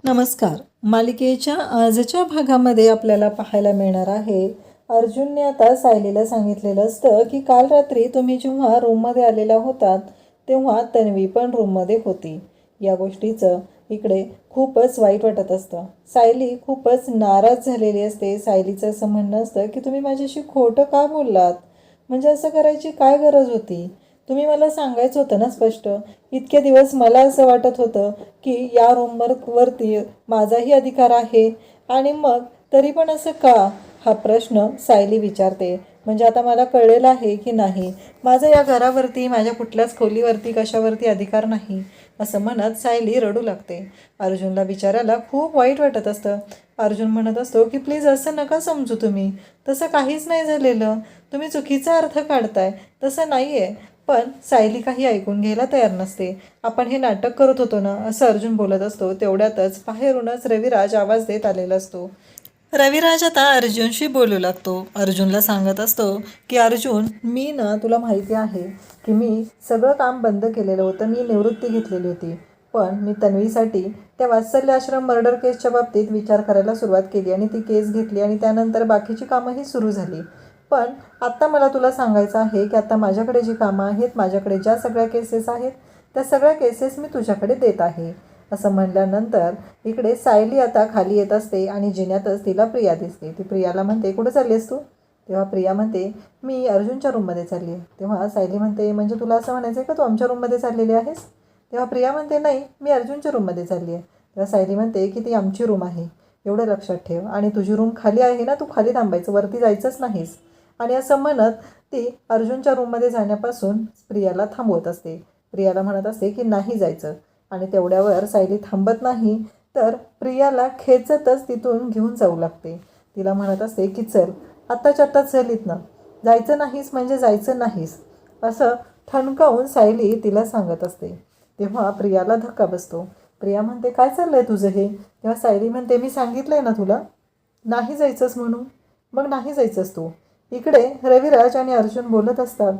नमस्कार. मालिकेच्या आजच्या भागामध्ये आपल्याला पाहायला मिळणार आहे, अर्जुनने आता सायलीला सांगितलेलं असतं की काल रात्री तुम्ही जेव्हा रूममध्ये आलेला होतात तेव्हा तन्वी पण रूममध्ये होती. या गोष्टीचं इकडे खूपच वाईट वाटत असतं. सायली खूपच नाराज झालेली असते. सायलीचं असं म्हणणं असतं की तुम्ही माझ्याशी खोटं का बोललात, म्हणजे असं करायची काय गरज होती, तुम्ही मला सांगायचं होतं ना स्पष्ट. इतके दिवस मला असं वाटत होतं की या वरती माझाही अधिकार आहे, आणि मग तरी पण असं का, हा प्रश्न सायली विचारते. म्हणजे आता मला कळलेलं आहे की नाही, माझं या घरावरती, माझ्या कुठल्याच खोलीवरती, कशावरती अधिकार नाही, असं म्हणत सायली रडू लागते. अर्जुनला बिचारायला खूप वाईट वाटत असतं. अर्जुन म्हणत असतो की प्लीज असं नका समजू तुम्ही, तसं काहीच नाही झालेलं, तुम्ही चुकीचा अर्थ काढताय, तसं नाही आहे. पण सायली काही ऐकून घ्यायला तयार नसते. आपण हे नाटक करत होतो ना, असं अर्जुन बोलत असतो. तेवढ्यातच बाहेरूनच रविराज आवाज देत आलेला असतो. रविराज आता अर्जुनशी बोलू लागतो. अर्जुनला सांगत असतो की अर्जुन, मी ना, तुला माहिती आहे की मी सगळं काम बंद केलेलं होतं, मी निवृत्ती घेतलेली होती. पण मी तन्वीसाठी त्या वात्सल्य आश्रम मर्डर केसच्या बाबतीत विचार करायला सुरुवात केली आणि ती केस घेतली आणि त्यानंतर बाकीची कामंही सुरू झाली. पण आत्ता मला तुला सांगायचं आहे की आता माझ्याकडे जी कामं आहेत, माझ्याकडे ज्या सगळ्या केसेस आहेत, त्या सगळ्या केसेस मी तुझ्याकडे देत आहे. असं म्हणल्यानंतर इकडे सायली आता खाली येत असते आणि जिन्यातच तिला प्रिया दिसते. ती प्रियाला म्हणते, कुठं चालली आहेस तू? तेव्हा प्रिया म्हणते, मी अर्जुनच्या रूममध्ये चालली आहे. तेव्हा सायली म्हणते, म्हणजे तुला असं म्हणायचं आहे का तू आमच्या रूममध्ये चाललेली आहेस? तेव्हा प्रिया म्हणते, नाही, मी अर्जुनच्या रूममध्ये चालली आहे. तेव्हा सायली म्हणते की ती आमची रूम आहे, एवढं लक्षात ठेव, आणि तुझी रूम खाली आहे ना, तू खाली थांबायचं, वरती जायचंच नाहीस. आणि असं म्हणत ती अर्जुनच्या रूममध्ये जाण्यापासून प्रियाला थांबवत असते. प्रियाला म्हणत असते की नाही जायचं. आणि तेवढ्यावर सायली थांबत नाही, तर प्रियाला खेचतच तिथून घेऊन जाऊ लागते. तिला म्हणत असते की चल, आत्ताच्या आत्ता चल इथनं, जायचं नाहीस म्हणजे जायचं नाहीस, असं ठणकावून सायली तिला सांगत असते. तेव्हा प्रियाला धक्का बसतो. प्रिया म्हणते, काय चाललं आहे तुझं हे? तेव्हा सायली म्हणते, मी सांगितलं आहे ना तुला नाही जायचंच म्हणून, मग नाही जायचंच तू. इकडे रविराज आणि अर्जुन बोलत असतात.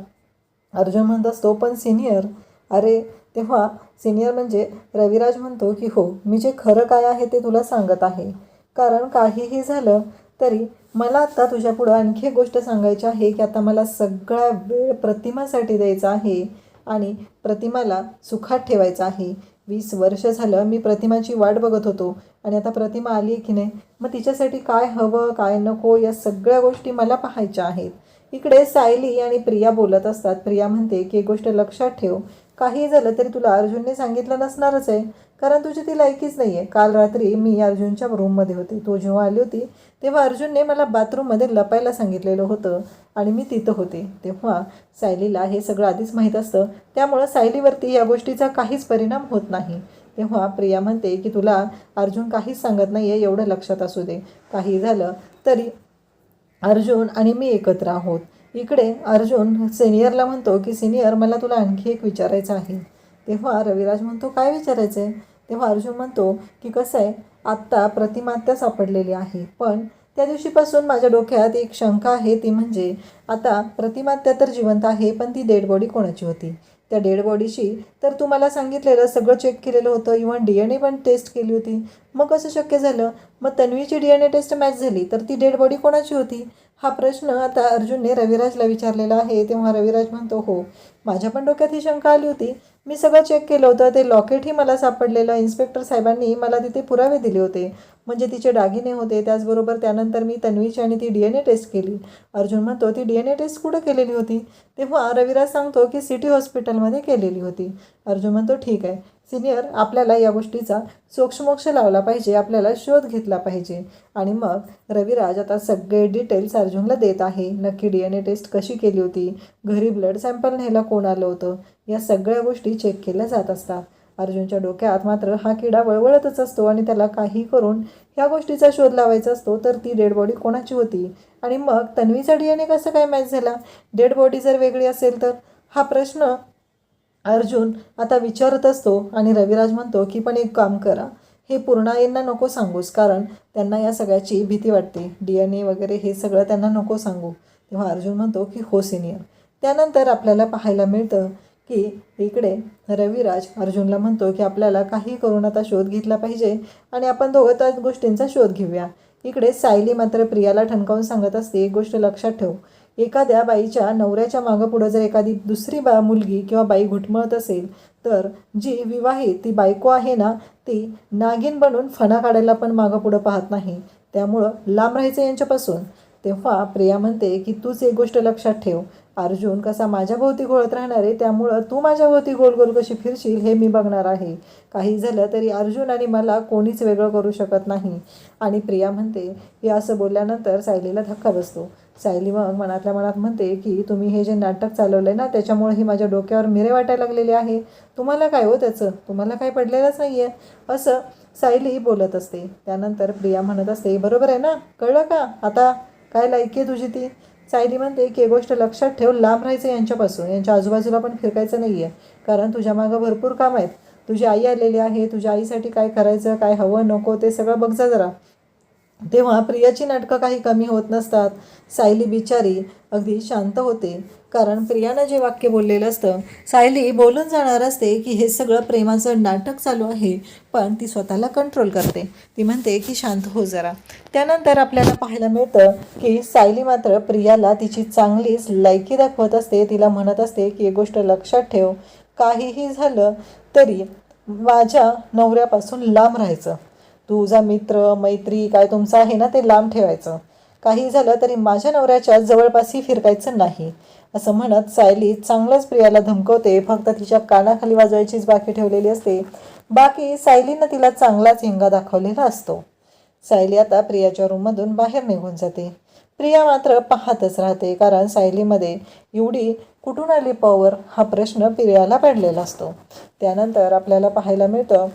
अर्जुन म्हणत असतो, पण सिनियर, अरे. तेव्हा सिनियर म्हणजे रविराज म्हणतो की हो, मी जे खरं काय आहे ते तुला सांगत आहे, कारण काहीही झालं तरी मला आत्ता तुझ्यापुढं आणखी एक गोष्ट सांगायची आहे की आता मला सगळा वेळ प्रतिमासाठी द्यायचा आहे आणि प्रतिमाला सुखात ठेवायचं आहे. 20 वर्ष झालं मी प्रतिमाची वाट बघत होतो, आणि आता प्रतिमा आली की नाही, मग तिच्यासाठी काय हवं काय नको या सगळ्या गोष्टी मला पाहायच्या आहेत. इकडे सायली आणि प्रिया बोलत असतात. प्रिया म्हणते की एक गोष्ट लक्षात ठेव, काही झालं तरी तुला अर्जुनने सांगितलं नसणारच आहे, कारण तुझी ती लायकीच नाही आहे. काल रात्री मी अर्जुनच्या रूममध्ये होते, तो जेव्हा आली होती तेव्हा अर्जुनने मला बाथरूममध्ये लपायला सांगितलेलं होतं आणि मी तिथं होते. तेव्हा सायलीला हे सगळं आधीच माहीत असतं, त्यामुळं सायलीवरती या गोष्टीचा काहीच परिणाम होत नाही. तेव्हा प्रिया म्हणते की तुला अर्जुन काहीच सांगत नाही आहे, एवढं लक्षात असू दे, काही झालं तरी अर्जुन आणि मी एकत्र आहोत. इकडे अर्जुन सिनियरला म्हणतो की सिनियर, मला तुला आणखी एक विचारायचं आहे. तेव्हा रविराज म्हणतो, काय विचारायचं आहे? तेव्हा अर्जुन म्हणतो की कसं आहे, आत्ता प्रतिमात्या सापडलेली आहे, पण त्या दिवशीपासून माझ्या डोक्यात एक शंका आहे, ती म्हणजे आता प्रतिमात्या तर जिवंत आहे, पण ती डेड बॉडी कोणाची होती? त्या डेड बॉडीशी तर तू मला सांगितलेलं सगळं चेक केलेलं होतं, इव्हन DNA पण टेस्ट केली होती, मग कसं शक्य झालं? मग तन्वीची DNA टेस्ट मॅच झाली तर ती डेड बॉडी कोणाची होती? हा प्रश्न आता अर्जुनने रविराजला विचारलेला आहे. तेव्हा रविराज म्हणतो, हो, माझ्या पण डोक्यात ही शंका आली होती, मी सगळं चेक केलं होतं, ते लॉकेटही मला सापडलेलं, इन्स्पेक्टर साहेबांनी मला तिथे पुरावे दिले होते, म्हणजे तिचे दागिने होते, त्याचबरोबर त्यानंतर मी तन्वीची आणि ती DNA टेस्ट केली. अर्जुन म्हणतो, ती DNA टेस्ट कुठं केलेली होती? तेव्हा रविराज सांगतो की सिटी हॉस्पिटलमध्ये केलेली होती. अर्जुन म्हणतो, ठीक आहे सिनियर, आपल्याला या गोष्टीचा सोक्षमोक्ष लावला पाहिजे, आपल्याला शोध घेतला पाहिजे. आणि मग रविराज आता सगळे डिटेल्स अर्जुनला देत आहे. नक्की DNA टेस्ट कशी केली होती, घरी ब्लड सॅम्पल न्यायला कोण आलं होतं, या सगळ्या गोष्टी चेक केल्या जात असतात. अर्जुनच्या डोक्यात मात्र हा किडा वळवळतच असतो आणि त्याला काही करून ह्या गोष्टीचा शोध लावायचा असतो, तर ती डेड बॉडी कोणाची होती आणि मग तन्वीचा DNA कसं काय मॅच झाला? डेड बॉडी जर वेगळी असेल तर, हा प्रश्न अर्जुन आता विचारत असतो. आणि रविराज म्हणतो की पण एक काम करा, हे पूर्णा यांना नको सांगूस, कारण त्यांना या सगळ्याची भीती वाटते, DNA वगैरे हे सगळं त्यांना नको सांगू. तेव्हा अर्जुन म्हणतो की हो सिनियर. त्यानंतर आपल्याला पाहायला मिळतं की इकडे रविराज अर्जुनला म्हणतो की आपल्याला काही करून आता शोध घेतला पाहिजे आणि आपण दोघं त्या गोष्टींचा शोध घेऊया. इकडे सायली मात्र प्रियाला ठणकावून सांगत असते, एक गोष्ट लक्षात ठेव, एखाद्या बाईच्या नवऱ्याच्या मागं पुढं जर एखादी दुसरी मुलगी किंवा बाई घुटमळत असेल तर जी विवाहित ती बायको आहे ना, ती नागिन बनून फणा काढायला पण मागं पुढं पाहत नाही. त्यामुळं लांब राहायचं यांच्यापासून. तेव्हा प्रिया म्हणते की तूच एक गोष्ट लक्षात ठेव, अर्जुन कसा माझ्या भोवती घोळत राहणार आहे, त्यामुळं तू माझ्या भोवती गोल गोल कशी फिरशील हे मी बघणार आहे. काही झालं तरी अर्जुन आणि मला कोणीच वेगळं करू शकत नाही. आणि प्रिया म्हणते की असं बोलल्यानंतर सायलीला धक्का बसतो. सायली मग मनातल्या मनात म्हणते की तुम्ही हे जे नाटक चालवलं आहे ना, त्याच्यामुळे ही माझ्या डोक्यावर मिरे वाटायला लागलेले आहे. तुम्हाला काय हो त्याचं, तुम्हाला काही पडलेलंच नाही आहे, असं सायली बोलत असते. त्यानंतर प्रिया म्हणत असते, बरोबर आहे ना, कळलं का आता काय लायकी आहे तुझी ती. सायली म्हणते की एक गोष्ट लक्षात ठेव, लांब राहायचं यांच्यापासून, यांच्या आजूबाजूला पण फिरकायचं नाही आहे, कारण तुझ्या मागं भरपूर काम आहेत. तुझी आई आलेली आहे, तुझ्या आईसाठी काय करायचं, काय हवं नको ते सगळं बघ जा जरा. तेव्हा प्रियाची नाटकं काही कमी होत नसतात. सायली बिचारी अगदी शांत होते, कारण प्रियानं जे वाक्य बोललेलं असतं, सायली बोलून जाणार असते की हे सगळं प्रेमाचं नाटक चालू आहे, पण ती स्वतःला कंट्रोल करते. ती म्हणते की शांत हो जरा. त्यानंतर आपल्याला पाहायला मिळतं की सायली मात्र प्रियाला तिची चांगलीच लायकी दाखवत असते. तिला म्हणत असते की एक गोष्ट लक्षात ठेव, काहीही झालं तरी माझ्या नवऱ्यापासून लांब राहायचं. तुझा मित्र मैत्री काय तुमचं आहे ना ते लांब ठेवायचं. काही झालं तरी माझ्या नवऱ्याच्या जवळपासही फिरकायचं नाही, असं म्हणत सायली चांगलंच प्रियाला धमकवते. फक्त तिच्या कानाखाली वाजवायचीच बाकी ठेवलेली असते. बाकी सायलीनं तिला चांगलाच हिंगा दाखवलेला असतो. सायली आता प्रियाच्या रूममधून बाहेर निघून जाते. प्रिया मात्र पाहतच राहते, कारण सायलीमध्ये एवढी कुठून आली पॉवर हा प्रश्न प्रियाला पडलेला असतो. त्यानंतर आपल्याला पाहायला मिळतं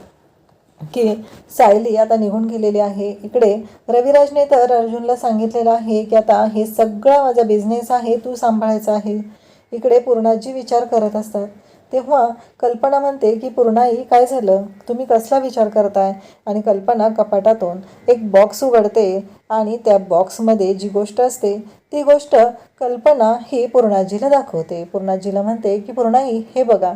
की सायली आता निघून गेलेली आहे. इकडे रविराजने तर अर्जुनला सांगितलेलं आहे की आता हे सगळं माझा बिझनेस आहे, तू सांभाळायचा आहे. इकडे पूर्णाजी विचार करत असतात. तेव्हा कल्पना म्हणते की पूर्णाई काय झालं, तुम्ही कसला विचार करताय. आणि कल्पना कपाटातून एक बॉक्स उघडते आणि त्या बॉक्समध्ये जी गोष्ट असते ती गोष्ट कल्पना ही पूर्णाजीला दाखवते. पूर्णाजीला म्हणते की पूर्णाई हे बघा.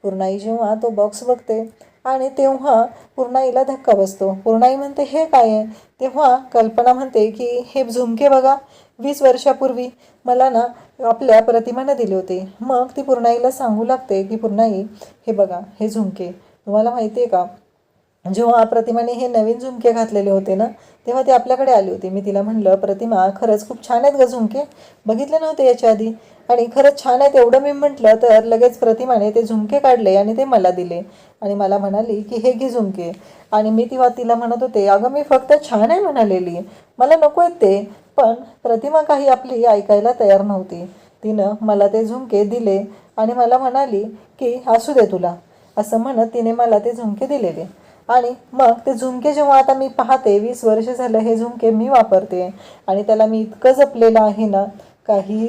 पूर्णाई जेव्हा तो बॉक्स बघते आणि तेव्हा पूर्णाईला धक्का बसतो. पूर्णाई म्हणते हे काय आहे. तेव्हा कल्पना म्हणते की हे झुमके बघा, 20 वर्षापूर्वी मला ना आपल्या प्रतिमानं दिले होते. मग ती पूर्णाईला सांगू लागते की पूर्णाई हे बघा, हे झुमके तुम्हाला माहिती आहे का, जेव्हा प्रतिमाने हे नवीन झुमके घातलेले होते ना, तेव्हा ती आपल्याकडे आली होती. मी तिला म्हणलं, प्रतिमा खरंच खूप छान आहेत ग झुमके, बघितले नव्हते याच्या आधी आणि खरंच छान आहेत एवढं मी म्हटलं तर लगेच प्रतिमाने ते झुमके काढले आणि ते मला दिले आणि मला म्हणाली की हे घे झुमके. आणि मी तेव्हा तिला म्हणत होते, अगं मी फक्त छान आहे म्हणालेली, मला नको आहेत ते. पण प्रतिमा काही आपली ऐकायला तयार नव्हती. तिनं मला ते झुमके दिले आणि मला म्हणाली की असू दे तुला, असं म्हणत तिने मला ते झुमके दिलेले. आणि मग ते झुमके जेव्हा आता मी पाहते, 20 वर्ष झालं हे झुमके मी वापरते आणि त्याला मी इतकं जपलेलं आहे ना, काहीही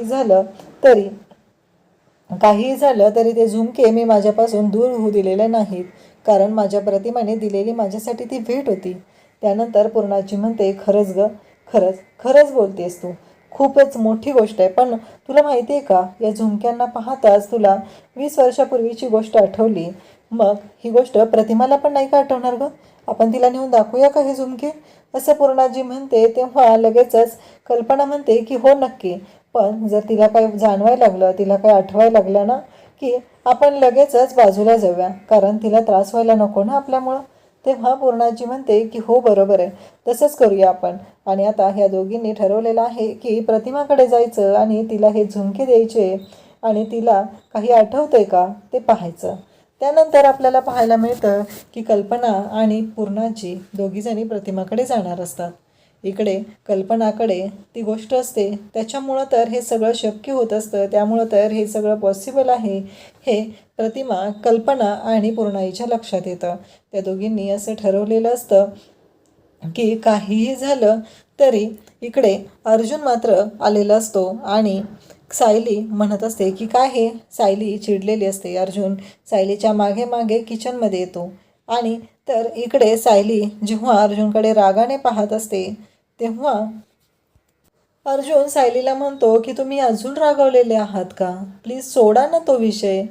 झालं तरी ते झुमके मी माझ्यापासून दूर होऊ दिलेले नाहीत, कारण माझ्या प्रतिमाने दिलेली माझ्यासाठी ती भेट होती. त्यानंतर पूर्णाची म्हणते, खरंच ग, खरंच बोलतेस तू, खूपच मोठी गोष्ट आहे. पण तुला माहिती आहे का, या झुमक्यांना पाहताच तुला 20 वर्षापूर्वीची गोष्ट आठवली. मग ही गोष्ट प्रतिमाला पण नाही का आठवणार ग, आपण तिला नेऊन दाखवूया का हे झुमके, असं पूर्णाजी म्हणते. तेव्हा लगेचच कल्पना म्हणते की हो नक्की, पण जर तिला काय जाणवायला लागलं, तिला काय आठवायला लागलं ना, की आपण लगेचच बाजूला जाऊया, कारण तिला त्रास व्हायला नको ना आपल्यामुळं. तेव्हा पूर्णाजी म्हणते की हो बरोबर आहे, तसंच करूया आपण. आणि आता ह्या दोघींनी ठरवलेलं आहे की प्रतिमाकडे जायचं आणि तिला हे झुमके द्यायचे आणि तिला काही आठवतंय का ते पाहायचं. त्यानंतर आपल्याला पाहायला मिळतं की कल्पना आणि पूर्णाजी दोघीजणी प्रतिमाकडे जाणार असतात. इकडे कल्पनाकडे ती गोष्ट असते, त्याच्यामुळं तर हे सगळं शक्य होत असतं, त्यामुळं तर हे सगळं पॉसिबल आहे हे प्रतिमा, कल्पना आणि पूर्णाईच्या लक्षात येतं. त्या दोघींनी असं ठरवलेलं असतं की काहीही झालं तरी इकडे अर्जुन मात्र आलेला असतो आणि सायली म्हणत असते की काय हे. सायली चिडलेली असते. अर्जुन सायलीच्या मागे मागे किचनमध्ये येतो आणि तर इकडे सायली जेव्हा अर्जुनकडे रागाने पाहत असते तेव्हा अर्जुन सायलीला म्हणतो की तुम्ही अजून रागावलेले आहात का, प्लीज सोडा ना तो विषय.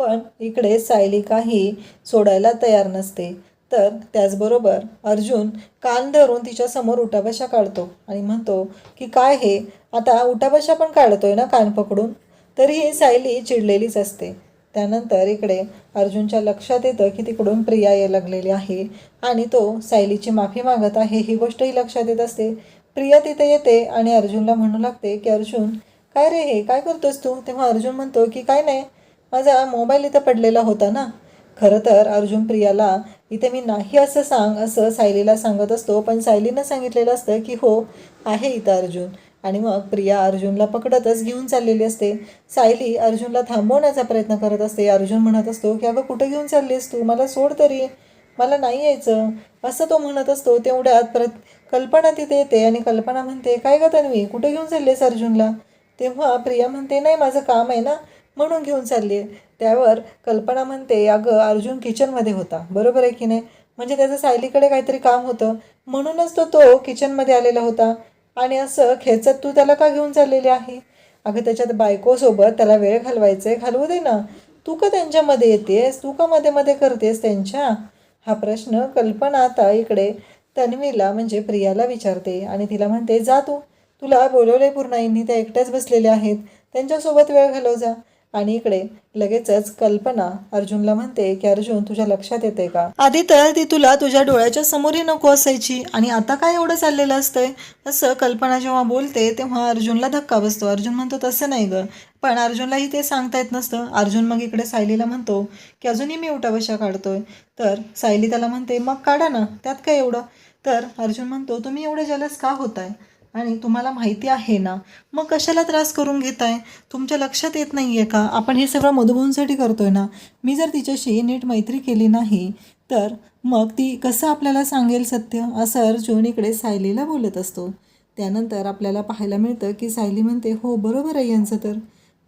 पण इकडे सायली काही सोडायला तयार नसते. तर त्याचबरोबर अर्जुन कान धरून तिच्यासमोर उठाबशा काढतो आणि म्हणतो की काय हे आता उठाबशा पण काढतोय ना कान पकडून. तरीही सायली चिडलेलीच असते. त्यानंतर इकडे अर्जुनच्या लक्षात येतं की तिकडून प्रिया यायला लागलेली आहे आणि तो सायलीची माफी मागत आहे ही गोष्टही लक्षात येत असते. प्रिया तिथे येते आणि अर्जुनला म्हणू लागते की अर्जुन काय रे हे काय करतोस तू. तेव्हा अर्जुन म्हणतो की काय नाही, माझा मोबाईल इथं पडलेला होता ना. खरं तर अर्जुन प्रियाला इथे मी नाही असं सांग असं सायलीला सांगत असतो, पण सायलीनं सांगितलेलं असतं की हो आहे इथं अर्जुन. आणि मग प्रिया अर्जुनला पकडतच घेऊन चाललेली असते. सायली अर्जुनला थांबवण्याचा प्रयत्न करत असते. अर्जुन म्हणत असतो की अगं कुठं घेऊन चाललीस तू, मला सोड तरी, मला नाही यायचं असं तो म्हणत असतो. तेवढ्यात कल्पना तिथे येते आणि कल्पना म्हणते काय ग तन्वी कुठे घेऊन चाललीस अर्जुनला. तेव्हा प्रिया म्हणते नाही माझं काम आहे ना म्हणून घेऊन चालली आहे. त्यावर कल्पना म्हणते अगं अर्जुन किचनमध्ये होता, बरोबर आहे की नाही, म्हणजे त्याचं सायलीकडे काहीतरी काम होतं म्हणूनच तो किचनमध्ये आलेला होता आणि असं खेचत तू त्याला का घेऊन चाललेली आहे. अगं त्याच्यात बायकोसोबत त्याला वेळ घालवायचे घालवू दे ना, तू का त्यांच्यामध्ये येतेस, तू का मध्ये मध्ये करतेस त्यांच्या. हा प्रश्न कल्पना आता इकडे तन्वीला म्हणजे प्रियाला विचारते आणि तिला म्हणते जा तू, तुला बोलवले पूर्णाईंनी, त्या एकट्याच बसलेल्या आहेत, त्यांच्यासोबत वेळ घालव जा. आणि इकडे लगेचच कल्पना अर्जुनला म्हणते की अर्जुन तुझ्या लक्षात येते का, आधी तर ती तुला तुझ्या डोळ्याच्या समोरही नको असायची आणि आता काय एवढं चाललेलं असतंय. असं कल्पना जेव्हा बोलते तेव्हा अर्जुनला धक्का बसतो. अर्जुन म्हणतो तसं नाही गं, पण अर्जुनलाही ते सांगता येत नसतं. अर्जुन मग इकडे सायलीला म्हणतो की अजूनही मी उठाबशा काढतोय. तर सायली त्याला म्हणते मग काढा ना, त्यात काय एवढं. तर अर्जुन म्हणतो तुम्ही एवढे जलस का होताय आणि तुम्हाला माहिती आहे ना, मग कशाला त्रास करून घेताय, तुमच्या लक्षात येत नाही आहे का आपण हे सगळं मधुभाऊंसाठी करतोय ना. मी जर तिच्याशी नीट मैत्री केली नाही तर मग ती कसं आपल्याला सांगेल सत्य, असं अर्जुन इकडे सायलीला बोलत असतो. त्यानंतर आपल्याला पाहायला मिळतं की सायली म्हणते हो बरोबर आहे यांचं, तर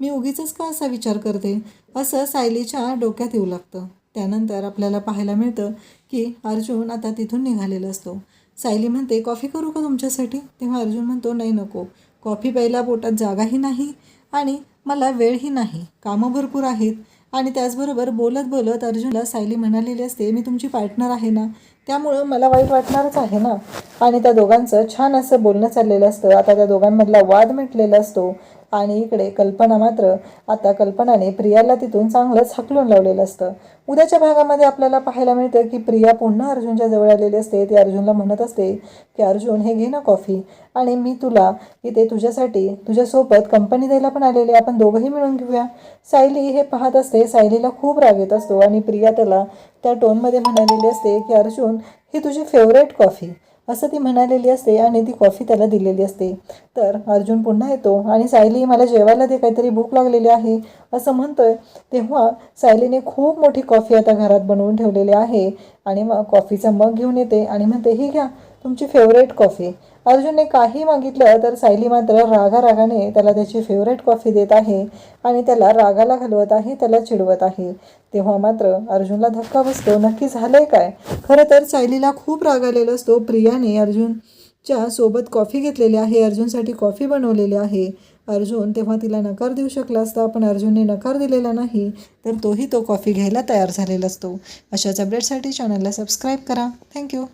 मी उगीचच का असा विचार करते असं सायलीच्या डोक्यात येऊ लागतं. त्यानंतर आपल्याला पाहायला मिळतं की अर्जुन आता तिथून निघालेला असतो. सायली म्हणते कॉफी करू का तुमच्यासाठी. तेव्हा अर्जुन म्हणतो नाही नको, कॉफी प्यायला पोटात जागाही नाही आणि मला वेळही नाही, कामं भरपूर आहेत. आणि त्याचबरोबर बोलत बोलत अर्जुनला सायली म्हणालेली असते मी तुमची पार्टनर आहे ना, त्यामुळं मला वाईट वाटणारच आहे ना. आणि त्या दोघांचं छान असं बोलणं चाललेलं असतं. आता त्या दोघांमधला वाद मिटलेला असतो आणि इकडे कल्पना मात्र आता कल्पनाने प्रियाला तिथून चांगलंच हकलून लावलेलं असतं. उद्याच्या भागामध्ये आपल्याला पाहायला मिळतं की प्रिया पुन्हा अर्जुनच्या जवळ आलेली असते. ती अर्जुनला म्हणत असते की अर्जुन हे घे ना कॉफी, आणि मी तुला इथे तुझ्यासाठी तुझ्यासोबत कंपनी द्यायला पण आलेले, आपण दोघंही मिळून घेऊया. सायली हे पाहत असते. सायलीला खूप राग येत असतो आणि प्रिया त्याला त्या टोनमध्ये म्हणालेली असते की अर्जुन ही तुझी फेवरेट कॉफी असं ती म्हणालेली असते आणि ती कॉफी त्याला दिलेली असते. तर अर्जुन पुन्हा येतो आणि सायली मला जेवायला दे, काहीतरी भूक लागलेली आहे असं म्हणतोय. तेव्हा सायलीने खूप मोठी कॉफी आता घरात बनवून ठेवलेली आहे आणि मग कॉफीचा मग घेऊन येते आणि म्हणते ही घ्या तुमची फेवरेट कॉफी. अर्जुनने काही मागितलं तर सायली मात्र रागाने त्याला त्याची फेवरेट कॉफी देत आहे आणि त्याला रागाला घालवत आहे, त्याला चिडवत आहे. तेव्हा मात्र अर्जुनला धक्का बसतो, नक्की झालंय काय. खरं तर सायलीला खूप राग आलेला असतो. प्रियाने अर्जुनच्या सोबत कॉफी घेतलेली आहे, अर्जुनसाठी कॉफी बनवलेली आहे. अर्जुन तेव्हा तिला नकार देऊ शकला असता, पण अर्जुनने नकार दिलेला नाही, तर तो कॉफी घ्यायला तयार झालेला असतो. अशाच अपडेटसाठी चॅनलला सबस्क्राईब करा. थँक्यू.